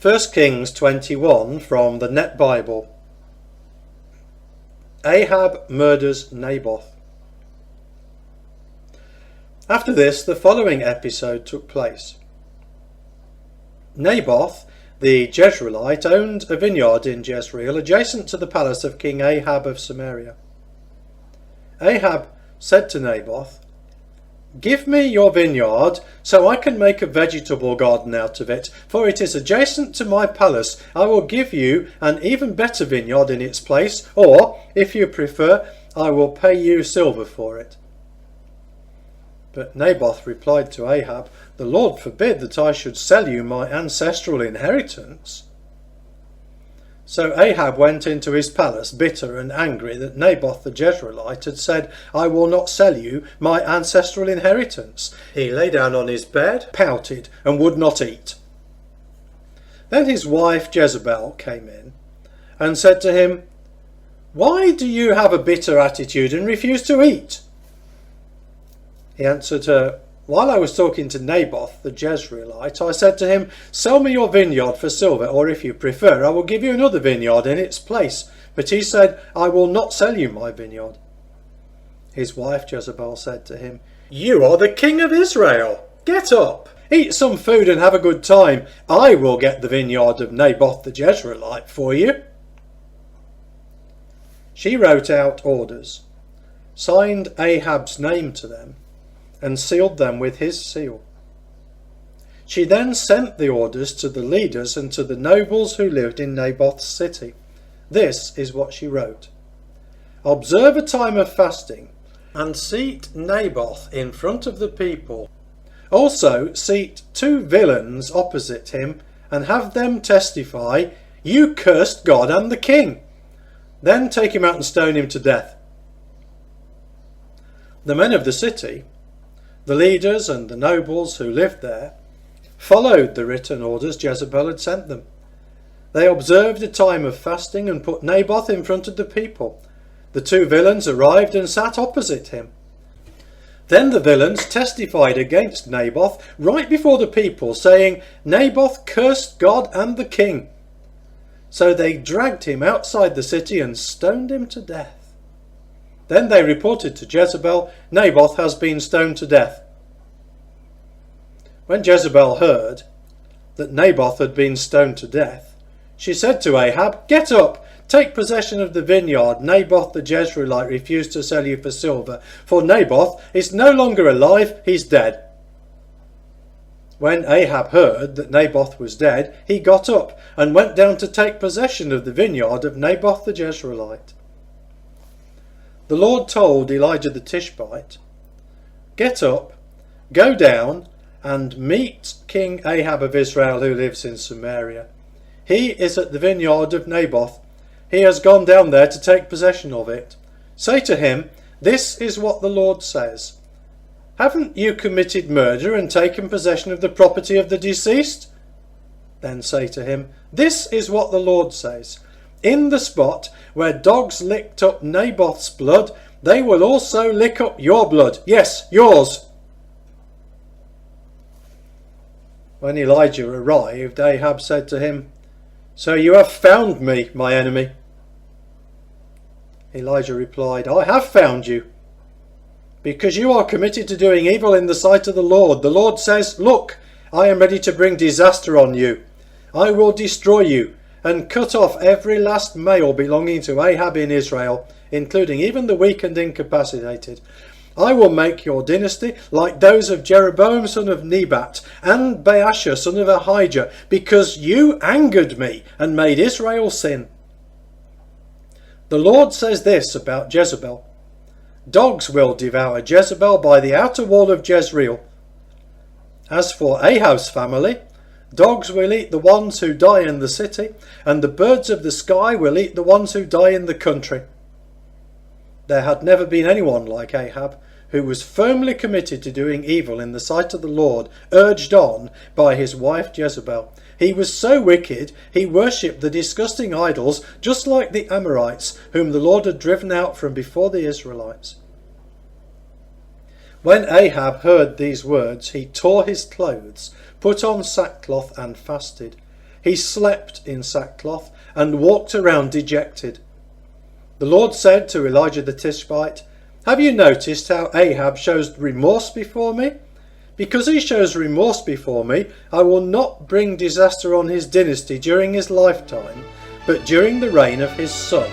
1 Kings 21 from the Net Bible. Ahab murders Naboth. After this, the following episode took place. Naboth, the Jezreelite, owned a vineyard in Jezreel adjacent to the palace of King Ahab of Samaria. Ahab said to Naboth, "Give me your vineyard so I can make a vegetable garden out of it, for it is adjacent to my palace. I will give you an even better vineyard in its place, or, if you prefer, I will pay you silver for it." But Naboth replied to Ahab, "The Lord forbid that I should sell you my ancestral inheritance." So Ahab went into his palace, bitter and angry that Naboth the Jezreelite had said, "I will not sell you my ancestral inheritance." He lay down on his bed, pouted, and would not eat. Then his wife Jezebel came in and said to him, "Why do you have a bitter attitude and refuse to eat?" He answered her, "While I was talking to Naboth the Jezreelite, I said to him, 'Sell me your vineyard for silver, or if you prefer, I will give you another vineyard in its place.' But he said, 'I will not sell you my vineyard.'" His wife Jezebel said to him, "You are the king of Israel. Get up, eat some food and have a good time. I will get the vineyard of Naboth the Jezreelite for you." She wrote out orders, signed Ahab's name to them, and sealed them with his seal. She then sent the orders to the leaders and to the nobles who lived in Naboth's city. This is what she wrote: "Observe a time of fasting, and seat Naboth in front of the people. Also seat 2 villains opposite him, and have them testify, 'You cursed God and the king.' Then take him out and stone him to death." The men of the city, the leaders and the nobles who lived there, followed the written orders Jezebel had sent them. They observed a time of fasting and put Naboth in front of the people. The 2 villains arrived and sat opposite him. Then the villains testified against Naboth right before the people, saying, "Naboth cursed God and the king." So they dragged him outside the city and stoned him to death. Then they reported to Jezebel, "Naboth has been stoned to death." When Jezebel heard that Naboth had been stoned to death, she said to Ahab, "Get up, take possession of the vineyard Naboth the Jezreelite refused to sell you for silver, for Naboth is no longer alive, he's dead." When Ahab heard that Naboth was dead, he got up and went down to take possession of the vineyard of Naboth the Jezreelite. The Lord told Elijah the Tishbite, "Get up, go down, and meet King Ahab of Israel who lives in Samaria. He is at the vineyard of Naboth. He has gone down there to take possession of it. Say to him, 'This is what the Lord says. Haven't you committed murder and taken possession of the property of the deceased?' Then say to him, 'This is what the Lord says. In the spot where dogs licked up Naboth's blood, they will also lick up your blood. Yes, yours.'" When Elijah arrived, Ahab said to him, "So you have found me, my enemy." Elijah replied, "I have found you, because you are committed to doing evil in the sight of the Lord. The Lord says, 'Look, I am ready to bring disaster on you. I will destroy you and cut off every last male belonging to Ahab in Israel, including even the weak and incapacitated. I will make your dynasty like those of Jeroboam son of Nebat and Baasha son of Ahijah, because you angered me and made Israel sin.' The Lord says this about Jezebel: 'Dogs will devour Jezebel by the outer wall of Jezreel. As for Ahab's family, dogs will eat the ones who die in the city, and the birds of the sky will eat the ones who die in the country.'" There had never been anyone like Ahab, who was firmly committed to doing evil in the sight of the Lord, urged on by his wife Jezebel. He was so wicked, he worshipped the disgusting idols, just like the Amorites, whom the Lord had driven out from before the Israelites. When Ahab heard these words, he tore his clothes, put on sackcloth and fasted. he slept in sackcloth and walked around dejected. The Lord said to Elijah the Tishbite, "Have you noticed how Ahab shows remorse before me? Because he shows remorse before me, I will not bring disaster on his dynasty during his lifetime, but during the reign of his son."